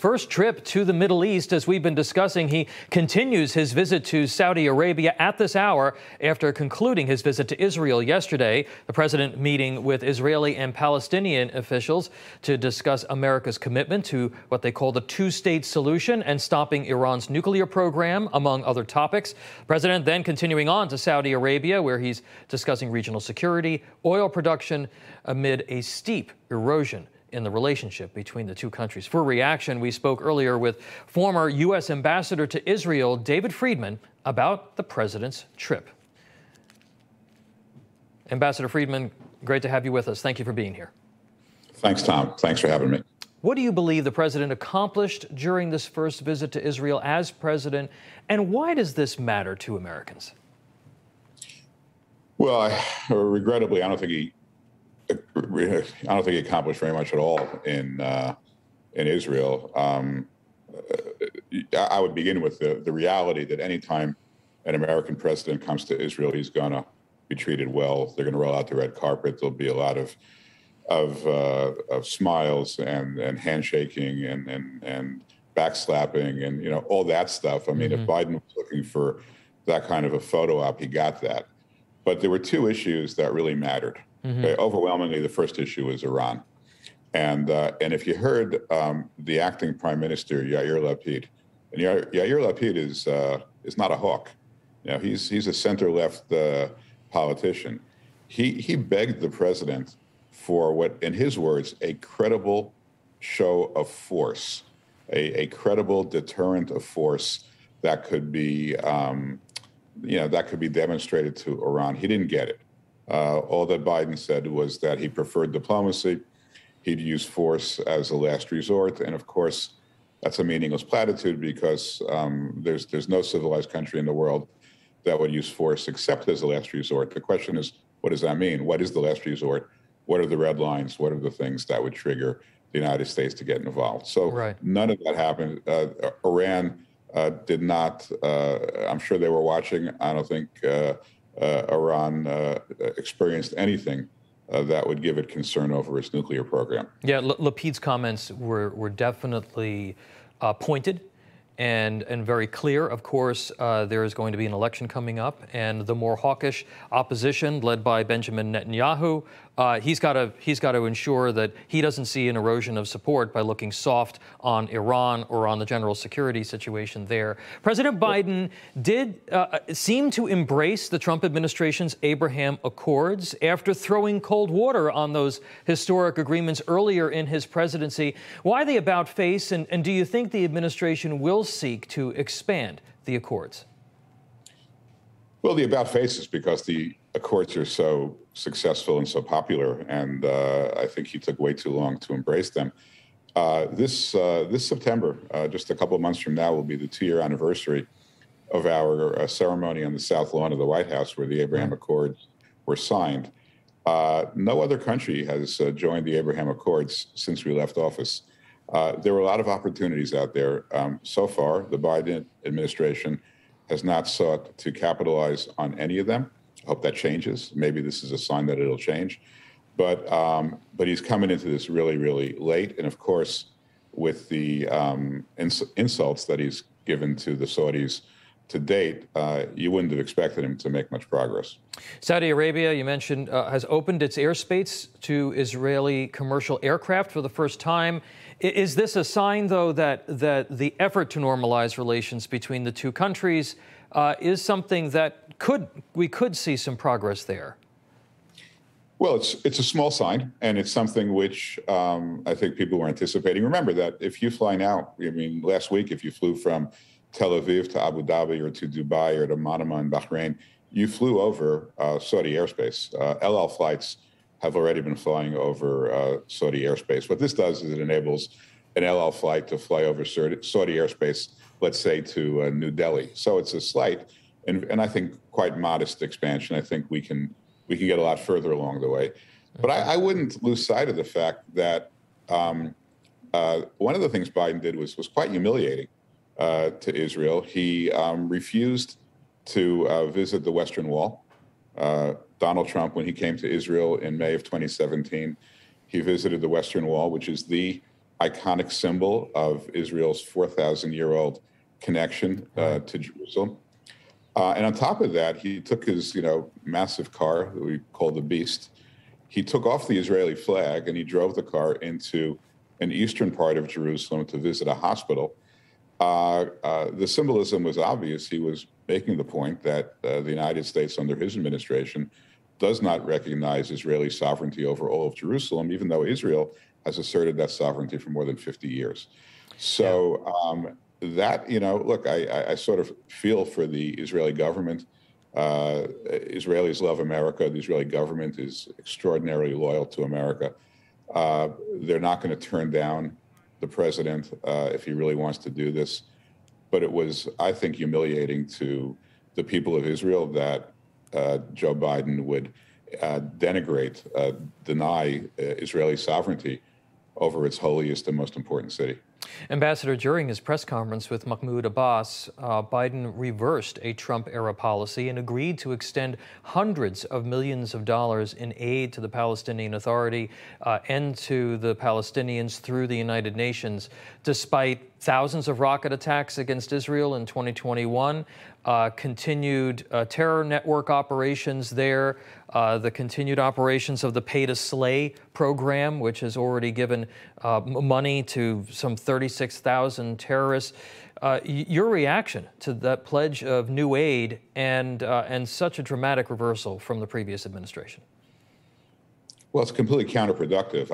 first trip to the Middle East. As we've been discussing, he continues his visit to Saudi Arabia at this hour after concluding his visit to Israel yesterday. The president meeting with Israeli and Palestinian officials to discuss America's commitment to what they call the two-state solution and stopping Iran's nuclear program, among other topics. The president then continuing on to Saudi Arabia, where he's discussing regional security, oil production, amid a steep erosion in the relationship between the two countries. For reaction, we spoke earlier with former U.S. Ambassador to Israel, David Friedman, about the president's trip. Ambassador Friedman, great to have you with us. Thank you for being here. Thanks, Tom. Thanks for having me. What do you believe the president accomplished during this first visit to Israel as president, and why does this matter to Americans? Well, regrettably, I don't think he accomplished very much at all in Israel. I would begin with the reality that anytime an American president comes to Israel, he's going to be treated well. They're going to roll out the red carpet. There'll be a lot of smiles and handshaking and backslapping and all that stuff. I mean, if Biden was looking for that kind of a photo op, he got that. But there were two issues that really mattered. Okay, overwhelmingly, the first issue was Iran, and if you heard the acting Prime Minister Yair Lapid, and Yair Lapid is not a hawk, he's a center-left politician. He begged the president for what, in his words, a credible show of force, a credible deterrent of force that could be demonstrated to Iran. He didn't get it. All that Biden said was that he preferred diplomacy. He'd use force as a last resort. And of course, that's a meaningless platitude because there's no civilized country in the world that would use force except as a last resort. The question is, what does that mean? What is the last resort? What are the red lines? What are the things that would trigger the United States to get involved? So none of that happened. Iran did not. I'm sure they were watching. I don't think Iran experienced anything that would give it concern over its nuclear program. Yeah, Lapid's comments were definitely pointed and very clear. Of course, there is going to be an election coming up, and the more hawkish opposition led by Benjamin Netanyahu, he's got to ensure that he doesn't see an erosion of support by looking soft on Iran or on the general security situation there. President Biden did seem to embrace the Trump administration's Abraham Accords after throwing cold water on those historic agreements earlier in his presidency. Why the about-face, and do you think the administration will seek to expand the Accords? Well, the about-face is because the Accords are so successful and so popular, and I think he took way too long to embrace them. This September, just a couple of months from now, will be the 2-year anniversary of our ceremony on the South Lawn of the White House where the Abraham Accords were signed. No other country has joined the Abraham Accords since we left office. There were a lot of opportunities out there. So far, the Biden administration has not sought to capitalize on any of them. I hope that changes. Maybe this is a sign that it'll change. But he's coming into this really, really late. And of course, with the insults that he's given to the Saudis to date, you wouldn't have expected him to make much progress. Saudi Arabia, you mentioned, has opened its airspace to Israeli commercial aircraft for the first time. Is this a sign, though, that the effort to normalize relations between the two countries is something that we could see some progress there? Well, it's a small sign, and it's something which I think people were anticipating. Remember that if you fly now, I mean, last week, if you flew from Tel Aviv to Abu Dhabi or to Dubai or to Manama in Bahrain, you flew over Saudi airspace. El Al flights have already been flying over Saudi airspace. What this does is it enables an El Al flight to fly over Saudi airspace, let's say to New Delhi. So it's a slight and I think quite modest expansion. I think we can get a lot further along the way. But I wouldn't lose sight of the fact that one of the things Biden did was quite humiliating to Israel. He refused to visit the Western Wall. Donald Trump, when he came to Israel in May of 2017, he visited the Western Wall, which is the iconic symbol of Israel's 4,000-year-old connection to Jerusalem. And on top of that, he took his, massive car that we call the Beast. He took off the Israeli flag and he drove the car into an eastern part of Jerusalem to visit a hospital. The symbolism was obvious. He was making the point that the United States under his administration does not recognize Israeli sovereignty over all of Jerusalem, even though Israel has asserted that sovereignty for more than 50 years. So that, look, I sort of feel for the Israeli government. Israelis love America. The Israeli government is extraordinarily loyal to America. They're not going to turn down the president if he really wants to do this. But it was, I think, humiliating to the people of Israel that Joe Biden would denigrate, deny Israeli sovereignty over its holiest and most important city. Ambassador, during his press conference with Mahmoud Abbas, Biden reversed a Trump-era policy and agreed to extend hundreds of millions of dollars in aid to the Palestinian Authority and to the Palestinians through the United Nations, despite thousands of rocket attacks against Israel in 2021, continued terror network operations there, the continued operations of the Pay-to-Slay program, which has already given money to some 36,000 terrorists. Your reaction to that pledge of new aid and such a dramatic reversal from the previous administration? Well, it's completely counterproductive.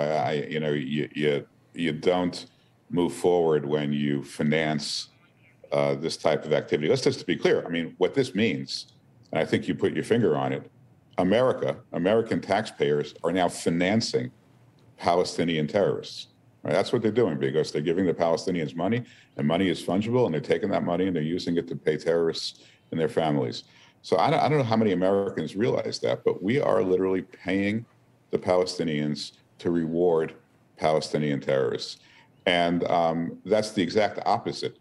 You don't move forward when you finance this type of activity. Let's just be clear. I mean, what this means, and I think you put your finger on it, American taxpayers are now financing Palestinian terrorists. Right? That's what they're doing because they're giving the Palestinians money, and money is fungible, and they're taking that money and they're using it to pay terrorists and their families. So I don't know how many Americans realize that, but we are literally paying the Palestinians to reward Palestinian terrorists. And that's the exact opposite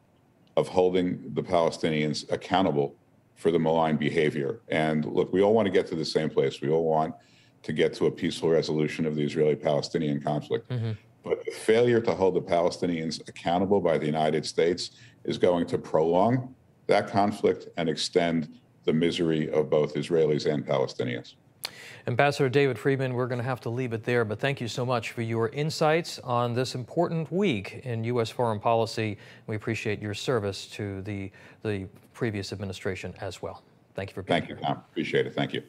of holding the Palestinians accountable for the malign behavior. And look, we all want to get to the same place. We all want to get to a peaceful resolution of the Israeli-Palestinian conflict. Mm-hmm. But the failure to hold the Palestinians accountable by the United States is going to prolong that conflict and extend the misery of both Israelis and Palestinians. Ambassador David Friedman, we're going to have to leave it there, but thank you so much for your insights on this important week in U.S. foreign policy. We appreciate your service to the previous administration as well. Thank you for being here. Thank you, Tom. Appreciate it. Thank you.